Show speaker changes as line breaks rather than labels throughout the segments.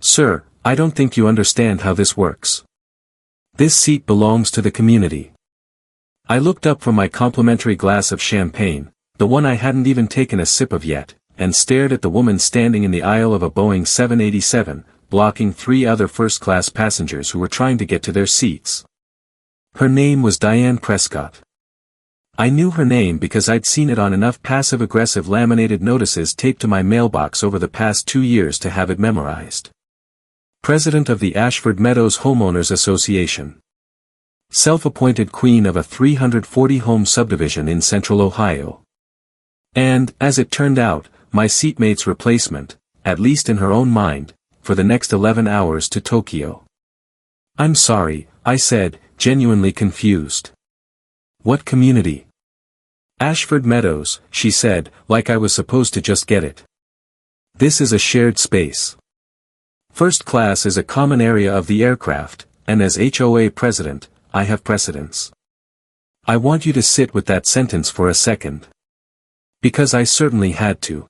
Sir, I don't think you understand how this works. This seat belongs to the community. I looked up from my complimentary glass of champagne, the one I hadn't even taken a sip of yet, and stared at the woman standing in the aisle of a Boeing 787, blocking 3 other first-class passengers who were trying to get to their seats. Her name was Diane Prescott. I knew her name because I'd seen it on enough passive-aggressive laminated notices taped to my mailbox over the past 2 years to have it memorized. President of the Ashford Meadows Homeowners Association. Self-appointed queen of a 340-home subdivision in central Ohio. And, as it turned out, my seatmate's replacement, at least in her own mind, for the next 11 hours to Tokyo. I'm sorry, I said, genuinely confused. What community? Ashford Meadows, she said, like I was supposed to just get it. This is a shared space. First class is a common area of the aircraft, and as HOA president, I have precedence. I want you to sit with that sentence for a second. Because I certainly had to.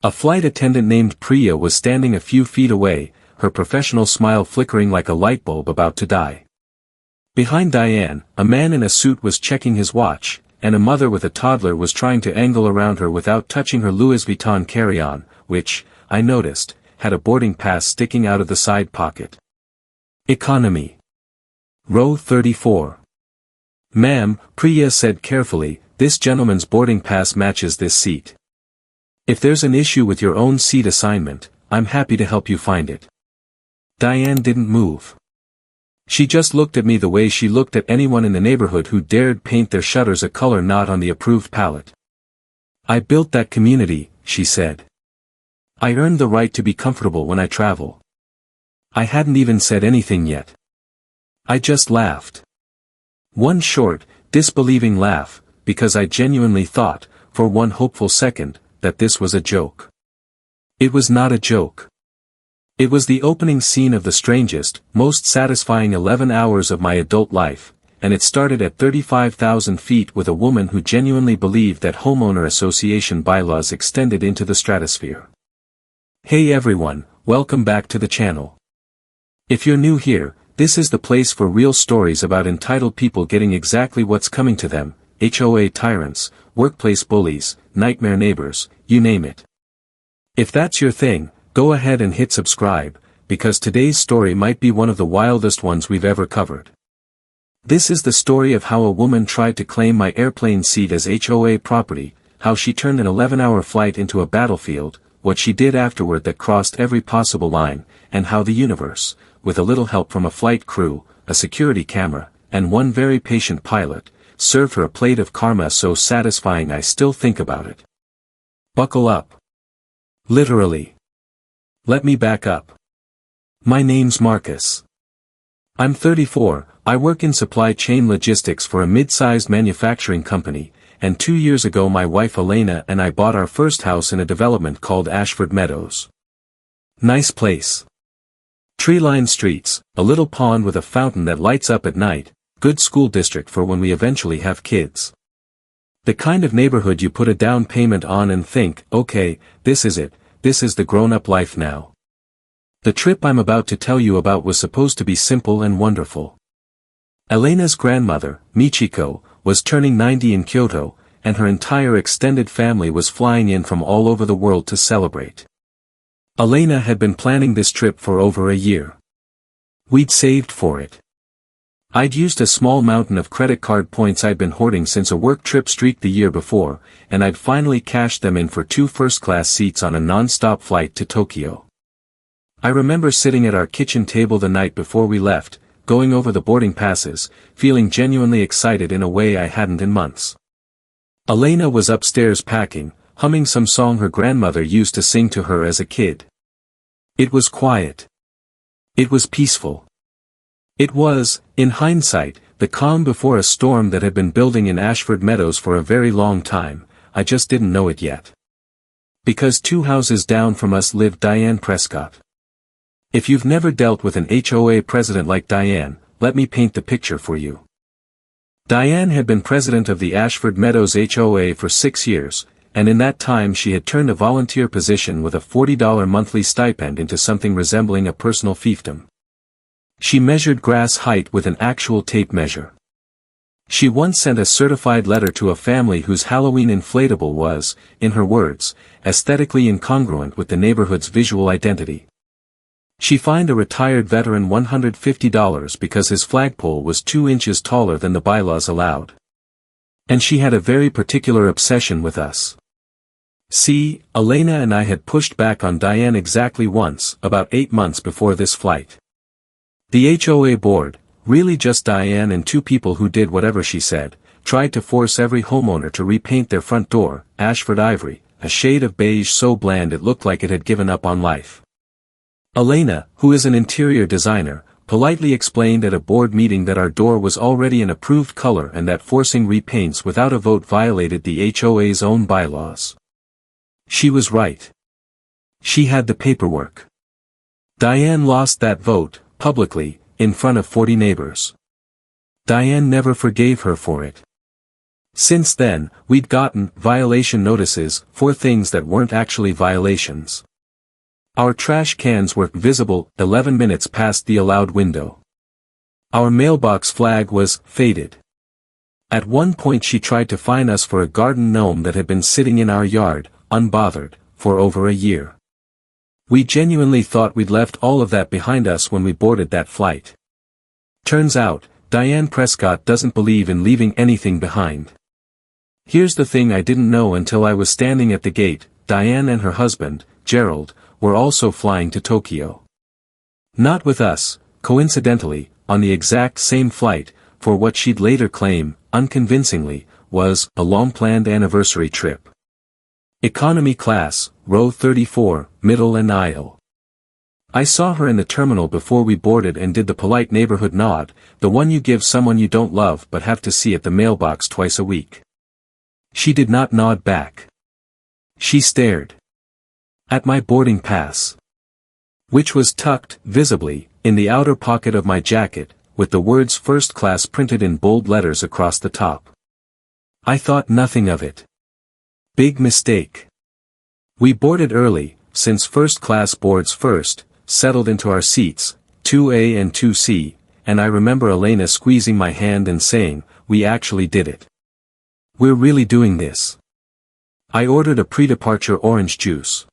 A flight attendant named Priya was standing a few feet away, her professional smile flickering like a light bulb about to die. Behind Diane, a man in a suit was checking his watch, and a mother with a toddler was trying to angle around her without touching her Louis Vuitton carry-on, which, I noticed, had a boarding pass sticking out of the side pocket. Economy. Row 34. Ma'am, Priya said carefully, this gentleman's boarding pass matches this seat. If there's an issue with your own seat assignment, I'm happy to help you find it. Diane didn't move. She just looked at me the way she looked at anyone in the neighborhood who dared paint their shutters a color not on the approved palette. I built that community, she said. I earned the right to be comfortable when I travel. I hadn't even said anything yet. I just laughed. One short, disbelieving laugh, because I genuinely thought, for one hopeful second, that this was a joke. It was not a joke. It was the opening scene of the strangest, most satisfying 11 hours of my adult life, and it started at 35,000 feet with a woman who genuinely believed that homeowner association bylaws extended into the stratosphere. Hey everyone, welcome back to the channel. If you're new here, this is the place for real stories about entitled people getting exactly what's coming to them, HOA tyrants, workplace bullies, nightmare neighbors, you name it. If that's your thing, go ahead and hit subscribe, because today's story might be one of the wildest ones we've ever covered. This is the story of how a woman tried to claim my airplane seat as HOA property, how she turned an 11-hour flight into a battlefield, what she did afterward that crossed every possible line, and how the universe, with a little help from a flight crew, a security camera, and one very patient pilot, served her a plate of karma so satisfying I still think about it. Buckle up. Literally. Let me back up. My name's Marcus. I'm 34, I work in supply chain logistics for a mid-sized manufacturing company, and 2 years ago my wife Elena and I bought our first house in a development called Ashford Meadows. Nice place. Tree-lined streets, a little pond with a fountain that lights up at night, good school district for when we eventually have kids. The kind of neighborhood you put a down payment on and think, okay, this is it, this is the grown-up life now. The trip I'm about to tell you about was supposed to be simple and wonderful. Elena's grandmother, Michiko, was turning 90 in Kyoto, and her entire extended family was flying in from all over the world to celebrate. Elena had been planning this trip for over a year. We'd saved for it. I'd used a small mountain of credit card points I'd been hoarding since a work trip streak the year before, and I'd finally cashed them in for 2 first-class seats on a non-stop flight to Tokyo. I remember sitting at our kitchen table the night before we left, going over the boarding passes, feeling genuinely excited in a way I hadn't in months. Elena was upstairs packing, humming some song her grandmother used to sing to her as a kid. It was quiet. It was peaceful. It was, in hindsight, the calm before a storm that had been building in Ashford Meadows for a very long time, I just didn't know it yet. Because 2 houses down from us lived Diane Prescott. If you've never dealt with an HOA president like Diane, let me paint the picture for you. Diane had been president of the Ashford Meadows HOA for 6 years, and in that time she had turned a volunteer position with a $40 monthly stipend into something resembling a personal fiefdom. She measured grass height with an actual tape measure. She once sent a certified letter to a family whose Halloween inflatable was, in her words, aesthetically incongruent with the neighborhood's visual identity. She fined a retired veteran $150 because his flagpole was 2 inches taller than the bylaws allowed. And she had a very particular obsession with us. See, Elena and I had pushed back on Diane exactly once, about 8 months before this flight. The HOA board, really just Diane and 2 people who did whatever she said, tried to force every homeowner to repaint their front door, Ashford ivory, a shade of beige so bland it looked like it had given up on life. Elena, who is an interior designer, politely explained at a board meeting that our door was already an approved color and that forcing repaints without a vote violated the HOA's own bylaws. She was right. She had the paperwork. Diane lost that vote, publicly, in front of 40 neighbors. Diane never forgave her for it. Since then, we'd gotten violation notices for things that weren't actually violations. Our trash cans were visible 11 minutes past the allowed window. Our mailbox flag was faded. At one point she tried to fine us for a garden gnome that had been sitting in our yard, unbothered, for over a year. We genuinely thought we'd left all of that behind us when we boarded that flight. Turns out, Diane Prescott doesn't believe in leaving anything behind. Here's the thing I didn't know until I was standing at the gate: Diane and her husband, Gerald, were also flying to Tokyo. Not with us, coincidentally, on the exact same flight, for what she'd later claim, unconvincingly, was a long-planned anniversary trip. Economy class, row 34, middle and aisle. I saw her in the terminal before we boarded and did the polite neighborhood nod, the one you give someone you don't love but have to see at the mailbox twice a week. She did not nod back. She stared at my boarding pass, which was tucked, visibly, in the outer pocket of my jacket, with the words first class printed in bold letters across the top. I thought nothing of it. Big mistake. We boarded early, since first class boards first, settled into our seats, 2A and 2C, and I remember Elena squeezing my hand and saying, "We actually did it. We're really doing this." I ordered a pre-departure orange juice.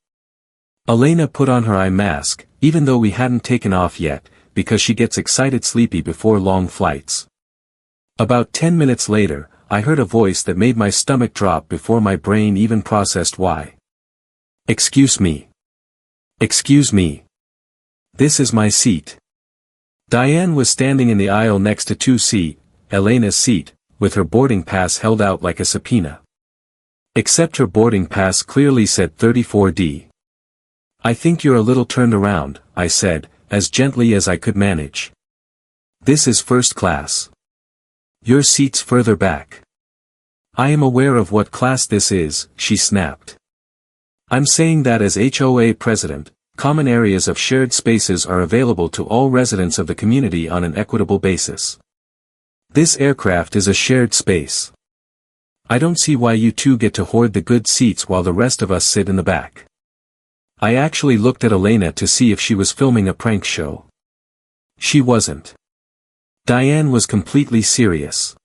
Elena put on her eye mask, even though we hadn't taken off yet, because she gets excited sleepy before long flights. About 10 minutes later, I heard a voice that made my stomach drop before my brain even processed why. "Excuse me. Excuse me. This is my seat." Diane was standing in the aisle next to 2C, Elena's seat, with her boarding pass held out like a subpoena. Except her boarding pass clearly said 34D. "I think you're a little turned around," I said, as gently as I could manage. "This is first class. Your seat's further back." "I am aware of what class this is," she snapped. "I'm saying that as HOA president, common areas of shared spaces are available to all residents of the community on an equitable basis. This aircraft is a shared space. I don't see why you two get to hoard the good seats while the rest of us sit in the back." I actually looked at Elena to see if she was filming a prank show. She wasn't. Diane was completely serious.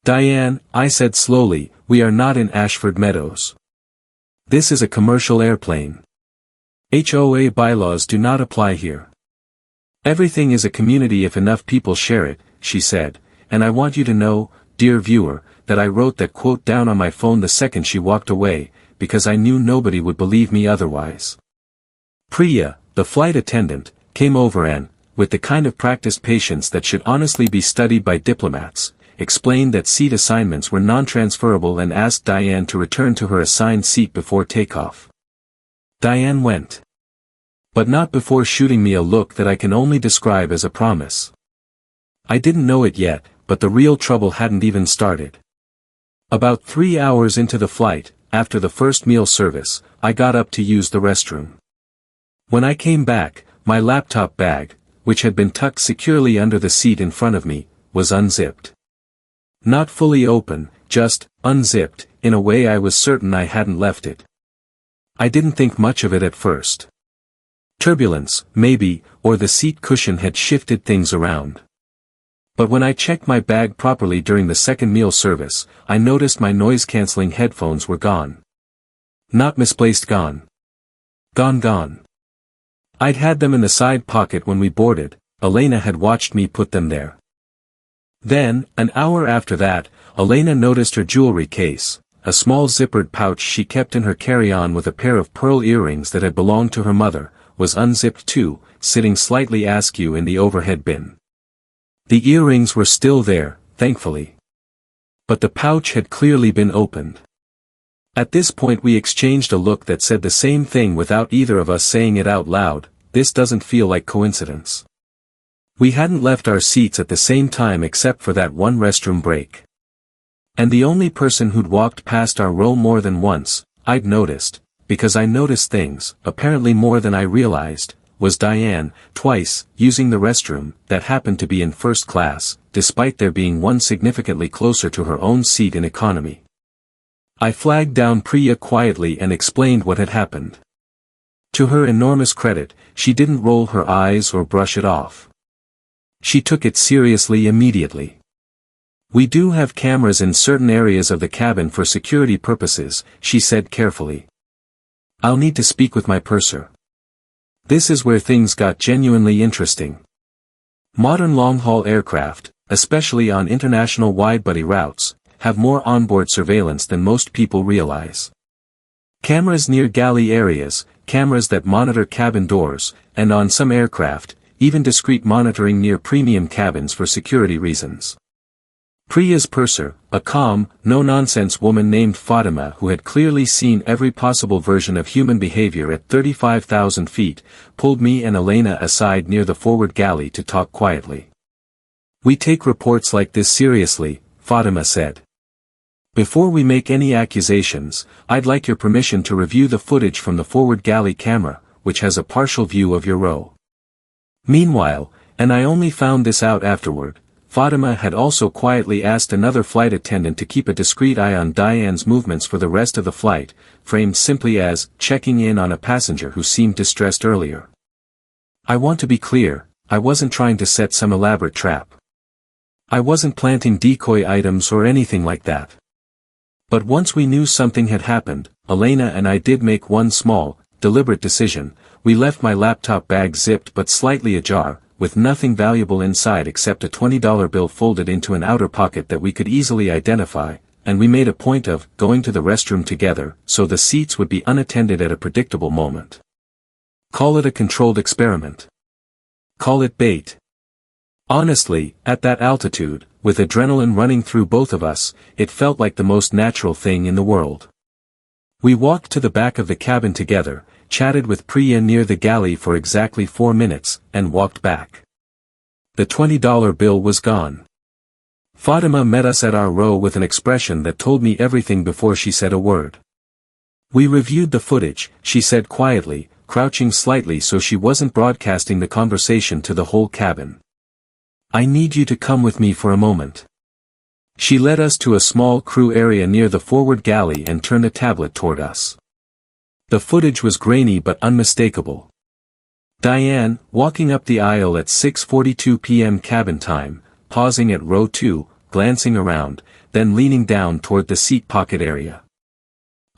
"Diane," I said slowly, "we are not in Ashford Meadows. This is a commercial airplane. HOA bylaws do not apply here. Everything is a community if enough people share it," she said, "and I want you to know, dear viewer, that I wrote that quote down on my phone the second she walked away, because I knew nobody would believe me otherwise." Priya, the flight attendant, came over and, with the kind of practiced patience that should honestly be studied by diplomats, explained that seat assignments were non-transferable and asked Diane to return to her assigned seat before takeoff. Diane went. But not before shooting me a look that I can only describe as a promise. I didn't know it yet, but the real trouble hadn't even started. About 3 hours into the flight, after the first meal service, I got up to use the restroom. When I came back, my laptop bag, which had been tucked securely under the seat in front of me, was unzipped. Not fully open, just unzipped, in a way I was certain I hadn't left it. I didn't think much of it at first. Turbulence, maybe, or the seat cushion had shifted things around. But when I checked my bag properly during the second meal service, I noticed my noise-canceling headphones were gone. Not misplaced, gone. Gone. I'd had them in the side pocket when we boarded. Elena had watched me put them there. Then, an hour after that, Elena noticed her jewelry case, a small zippered pouch she kept in her carry-on with a pair of pearl earrings that had belonged to her mother, was unzipped too, sitting slightly askew in the overhead bin. The earrings were still there, thankfully. But the pouch had clearly been opened. At this point we exchanged a look that said the same thing without either of us saying it out loud. This doesn't feel like coincidence. We hadn't left our seats at the same time except for that one restroom break. And the only person who'd walked past our row more than once, I'd noticed, because I noticed things, apparently more than I realized, was Diane, twice, using the restroom, that happened to be in first class, despite there being one significantly closer to her own seat in economy. I flagged down Priya quietly and explained what had happened. To her enormous credit, she didn't roll her eyes or brush it off. She took it seriously immediately. We do have cameras in certain areas of the cabin for security purposes, she said carefully. I'll need to speak with my purser. This is where things got genuinely interesting. Modern long-haul aircraft, especially on international wide-body routes, have more onboard surveillance than most people realize. Cameras near galley areas, cameras that monitor cabin doors, and on some aircraft, even discreet monitoring near premium cabins for security reasons. Priya's purser, a calm, no-nonsense woman named Fatima who had clearly seen every possible version of human behavior at 35,000 feet, pulled me and Elena aside near the forward galley to talk quietly. We take reports like this seriously, Fatima said. Before we make any accusations, I'd like your permission to review the footage from the forward galley camera, which has a partial view of your row. Meanwhile, and I only found this out afterward, Fatima had also quietly asked another flight attendant to keep a discreet eye on Diane's movements for the rest of the flight, framed simply as checking in on a passenger who seemed distressed earlier. I want to be clear, I wasn't trying to set some elaborate trap. I wasn't planting decoy items or anything like that. But once we knew something had happened, Elena and I did make one small, deliberate decision. We left my laptop bag zipped but slightly ajar, with nothing valuable inside except a $20 bill folded into an outer pocket that we could easily identify, and we made a point of going to the restroom together, so the seats would be unattended at a predictable moment. Call it a controlled experiment. Call it bait. Honestly, at that altitude, with adrenaline running through both of us, it felt like the most natural thing in the world. We walked to the back of the cabin together, chatted with Priya near the galley for exactly 4 minutes, and walked back. The $20 bill was gone. Fatima met us at our row with an expression that told me everything before she said a word. We reviewed the footage, she said quietly, crouching slightly so she wasn't broadcasting the conversation to the whole cabin. I need you to come with me for a moment. She led us to a small crew area near the forward galley and turned a tablet toward us. The footage was grainy but unmistakable. Diane, walking up the aisle at 6:42 p.m. cabin time, pausing at row 2, glancing around, then leaning down toward the seat pocket area.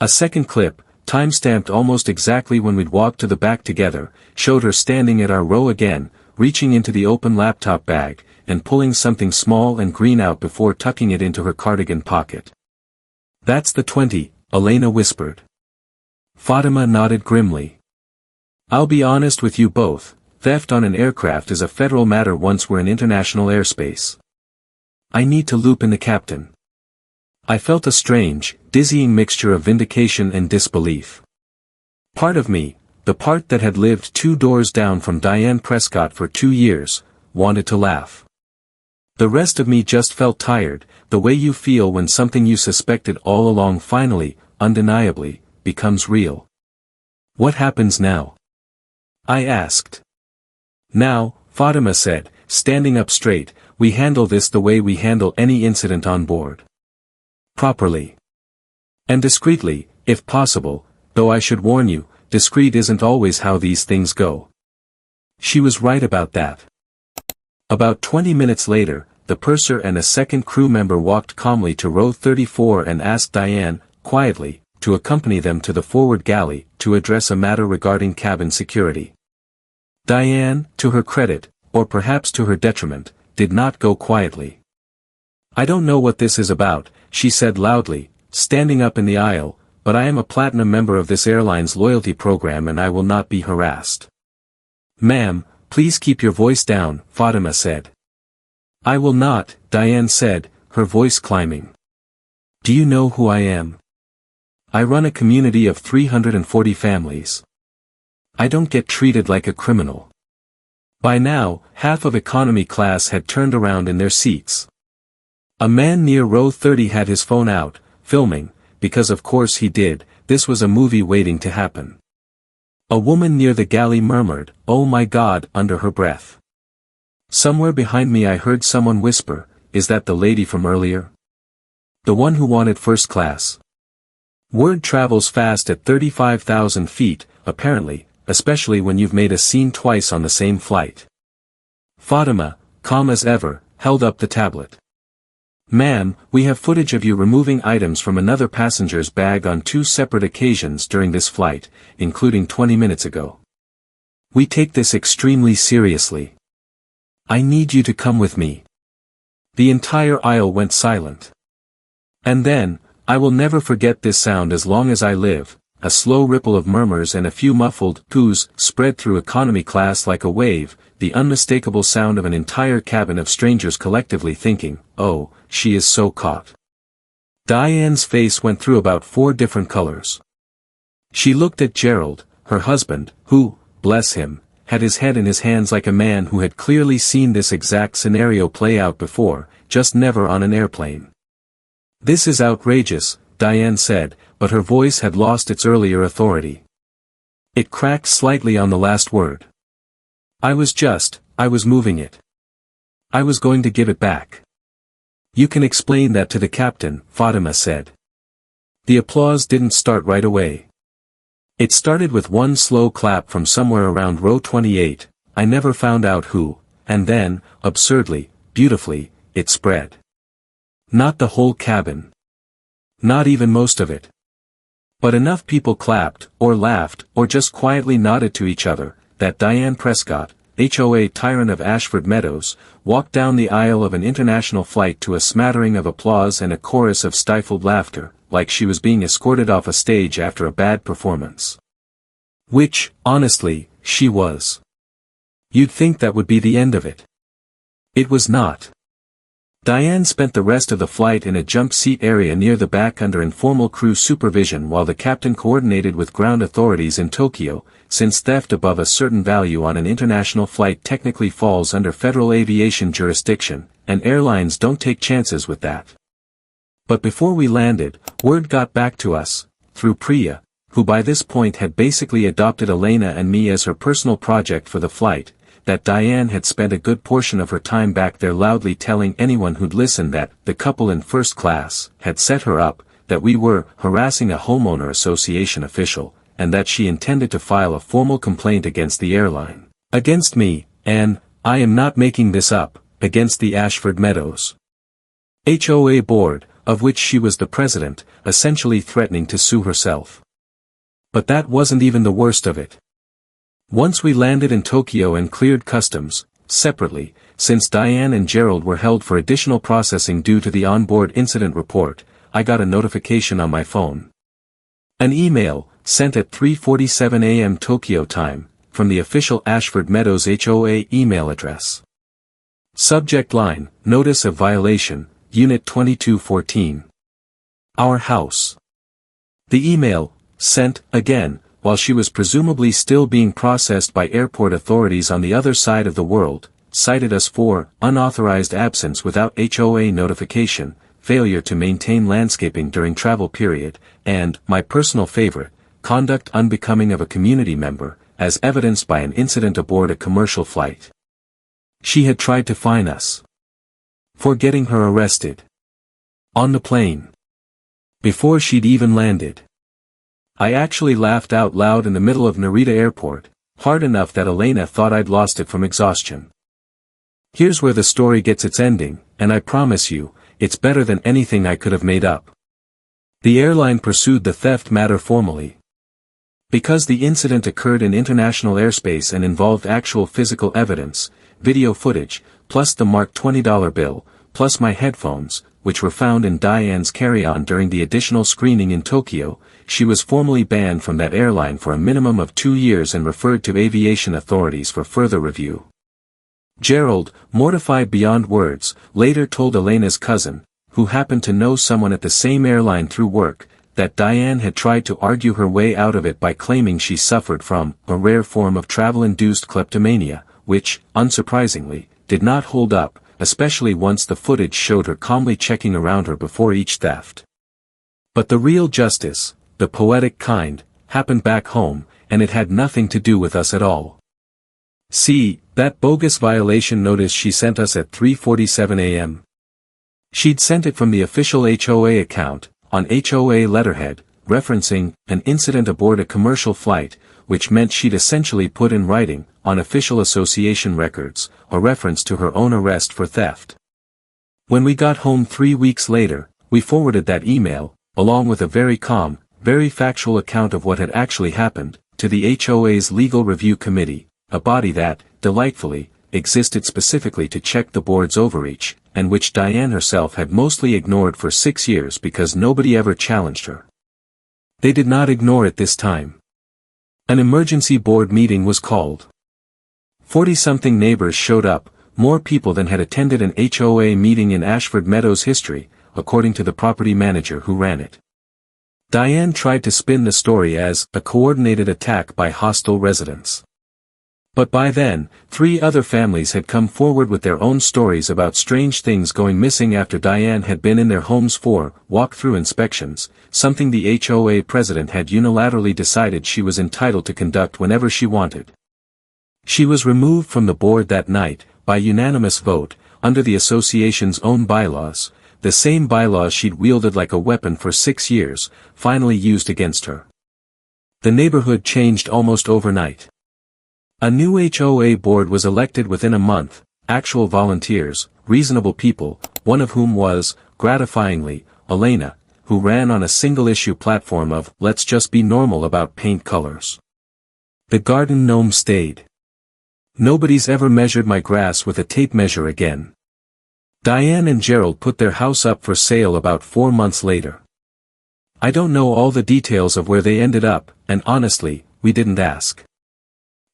A second clip, time-stamped almost exactly when we'd walked to the back together, showed her standing at our row again, reaching into the open laptop bag, and pulling something small and green out before tucking it into her cardigan pocket. That's the 20, Elena whispered. Fatima nodded grimly. I'll be honest with you both, theft on an aircraft is a federal matter once we're in international airspace. I need to loop in the captain. I felt a strange, dizzying mixture of vindication and disbelief. Part of me, the part that had lived 2 doors down from Diane Prescott for 2 years, wanted to laugh. The rest of me just felt tired, the way you feel when something you suspected all along finally, undeniably, becomes real. What happens now? I asked. Now, Fatima said, standing up straight, we handle this the way we handle any incident on board. Properly. And discreetly, if possible, though I should warn you, discreet isn't always how these things go. She was right about that. About 20 minutes later, the purser and a second crew member walked calmly to row 34 and asked Diane, quietly, to accompany them to the forward galley, to address a matter regarding cabin security. Diane, to her credit, or perhaps to her detriment, did not go quietly. "I don't know what this is about," she said loudly, standing up in the aisle, "but I am a platinum member of this airline's loyalty program and I will not be harassed." "Ma'am, please keep your voice down," Fatima said. "I will not," Diane said, her voice climbing. "Do you know who I am? I run a community of 340 families. I don't get treated like a criminal." By now, half of economy class had turned around in their seats. A man near row 30 had his phone out, filming, because of course he did, this was a movie waiting to happen. A woman near the galley murmured, "Oh my God," under her breath. Somewhere behind me I heard someone whisper, "Is that the lady from earlier? The one who wanted first class?" Word travels fast at 35,000 feet, apparently, especially when you've made a scene twice on the same flight. Fatima, calm as ever, held up the tablet. "Ma'am, we have footage of you removing items from another passenger's bag on 2 separate occasions during this flight, including 20 minutes ago. We take this extremely seriously. I need you to come with me." The entire aisle went silent. And then, I will never forget this sound as long as I live, a slow ripple of murmurs and a few muffled coos spread through economy class like a wave, the unmistakable sound of an entire cabin of strangers collectively thinking, "Oh, she is so caught." Diane's face went through about 4 different colors. She looked at Gerald, her husband, who, bless him, had his head in his hands like a man who had clearly seen this exact scenario play out before, just never on an airplane. "This is outrageous," Diane said, but her voice had lost its earlier authority. It cracked slightly on the last word. I was moving it. I was going to give it back." "You can explain that to the captain," Fatima said. The applause didn't start right away. It started with one slow clap from somewhere around row 28, I never found out who, and then, absurdly, beautifully, it spread. Not the whole cabin. Not even most of it. But enough people clapped, or laughed, or just quietly nodded to each other, that Diane Prescott, HOA tyrant of Ashford Meadows, walked down the aisle of an international flight to a smattering of applause and a chorus of stifled laughter, like she was being escorted off a stage after a bad performance. Which, honestly, she was. You'd think that would be the end of it. It was not. Diane spent the rest of the flight in a jump seat area near the back under informal crew supervision while the captain coordinated with ground authorities in Tokyo, since theft above a certain value on an international flight technically falls under federal aviation jurisdiction, and airlines don't take chances with that. But before we landed, word got back to us, through Priya, who by this point had basically adopted Elena and me as her personal project for the flight, that Diane had spent a good portion of her time back there loudly telling anyone who'd listen that the couple in first class had set her up, that we were harassing a homeowner association official, and that she intended to file a formal complaint against the airline, against me, and, I am not making this up, against the Ashford Meadows HOA board, of which she was the president, essentially threatening to sue herself. But that wasn't even the worst of it. Once we landed in Tokyo and cleared customs, separately, since Diane and Gerald were held for additional processing due to the onboard incident report, I got a notification on my phone. An email, sent at 3:47 a.m. Tokyo time, from the official Ashford Meadows HOA email address. Subject line, Notice of Violation, Unit 2214. Our house. The email, sent, again, while she was presumably still being processed by airport authorities on the other side of the world, cited us for unauthorized absence without HOA notification, failure to maintain landscaping during travel period, and, my personal favorite, conduct unbecoming of a community member, as evidenced by an incident aboard a commercial flight. She had tried to fine us for getting her arrested on the plane. Before she'd even landed. I actually laughed out loud in the middle of Narita Airport, hard enough that Elena thought I'd lost it from exhaustion. Here's where the story gets its ending, and I promise you, it's better than anything I could have made up. The airline pursued the theft matter formally. Because the incident occurred in international airspace and involved actual physical evidence, video footage, plus the marked $20 bill, plus my headphones, which were found in Diane's carry-on during the additional screening in Tokyo, she was formally banned from that airline for a minimum of 2 years and referred to aviation authorities for further review. Gerald, mortified beyond words, later told Elena's cousin, who happened to know someone at the same airline through work, that Diane had tried to argue her way out of it by claiming she suffered from a rare form of travel-induced kleptomania, which, unsurprisingly, did not hold up, especially once the footage showed her calmly checking around her before each theft. But the real justice, the poetic kind, happened back home, and it had nothing to do with us at all. See, that bogus violation notice she sent us at 3:47 a.m. She'd sent it from the official HOA account, on HOA letterhead, referencing an incident aboard a commercial flight, which meant she'd essentially put in writing, on official association records, a reference to her own arrest for theft. When we got home 3 weeks later, we forwarded that email, along with a very calm, very factual account of what had actually happened, to the HOA's Legal Review Committee, a body that, delightfully, existed specifically to check the board's overreach, and which Diane herself had mostly ignored for 6 years because nobody ever challenged her. They did not ignore it this time. An emergency board meeting was called. 40-something neighbors showed up, more people than had attended an HOA meeting in Ashford Meadows history, according to the property manager who ran it. Diane tried to spin the story as a coordinated attack by hostile residents. But by then, 3 other families had come forward with their own stories about strange things going missing after Diane had been in their homes for walk-through inspections, something the HOA president had unilaterally decided she was entitled to conduct whenever she wanted. She was removed from the board that night, by unanimous vote, under the association's own bylaws, the same bylaws she'd wielded like a weapon for 6 years, finally used against her. The neighborhood changed almost overnight. A new HOA board was elected within a month, actual volunteers, reasonable people, one of whom was, gratifyingly, Elena, who ran on a single-issue platform of "let's just be normal about paint colors." The garden gnome stayed. Nobody's ever measured my grass with a tape measure again. Diane and Gerald put their house up for sale about 4 months later. I don't know all the details of where they ended up, and honestly, we didn't ask.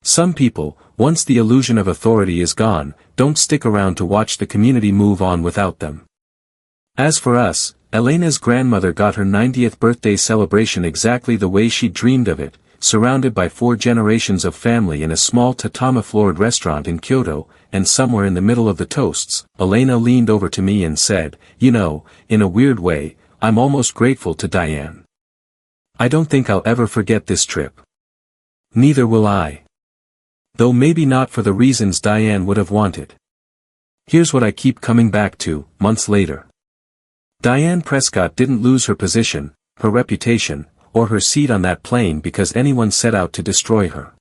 Some people, once the illusion of authority is gone, don't stick around to watch the community move on without them. As for us, Elena's grandmother got her 90th birthday celebration exactly the way she dreamed of it, surrounded by 4 generations of family in a small tatami-floored restaurant in Kyoto, and somewhere in the middle of the toasts, Elena leaned over to me and said, "You know, in a weird way, I'm almost grateful to Diane. I don't think I'll ever forget this trip." Neither will I. Though maybe not for the reasons Diane would have wanted. Here's what I keep coming back to, months later. Diane Prescott didn't lose her position, her reputation, or her seat on that plane because anyone set out to destroy her.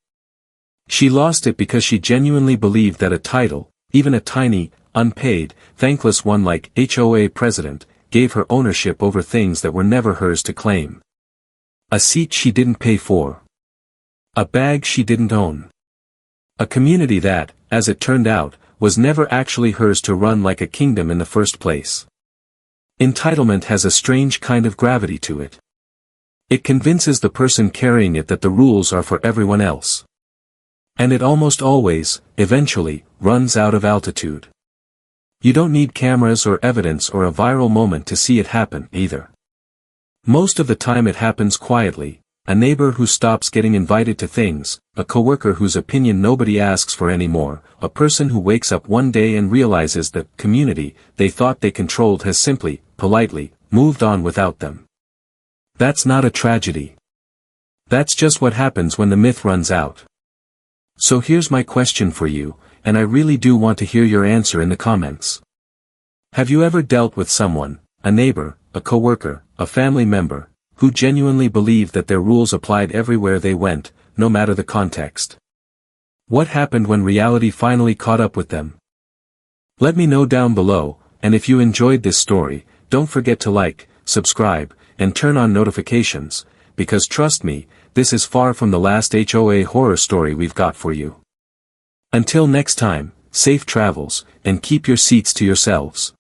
She lost it because she genuinely believed that a title, even a tiny, unpaid, thankless one like HOA president, gave her ownership over things that were never hers to claim. A seat she didn't pay for. A bag she didn't own. A community that, as it turned out, was never actually hers to run like a kingdom in the first place. Entitlement has a strange kind of gravity to it. It convinces the person carrying it that the rules are for everyone else. And it almost always, eventually, runs out of altitude. You don't need cameras or evidence or a viral moment to see it happen, either. Most of the time it happens quietly. A neighbor who stops getting invited to things, a coworker whose opinion nobody asks for anymore, a person who wakes up one day and realizes that community they thought they controlled has simply, politely, moved on without them. That's not a tragedy. That's just what happens when the myth runs out. So here's my question for you, and I really do want to hear your answer in the comments. Have you ever dealt with someone, a neighbor, a coworker, a family member, who genuinely believed that their rules applied everywhere they went, no matter the context. What happened when reality finally caught up with them? Let me know down below, and if you enjoyed this story, don't forget to like, subscribe, and turn on notifications, because trust me, this is far from the last HOA horror story we've got for you. Until next time, safe travels, and keep your seats to yourselves.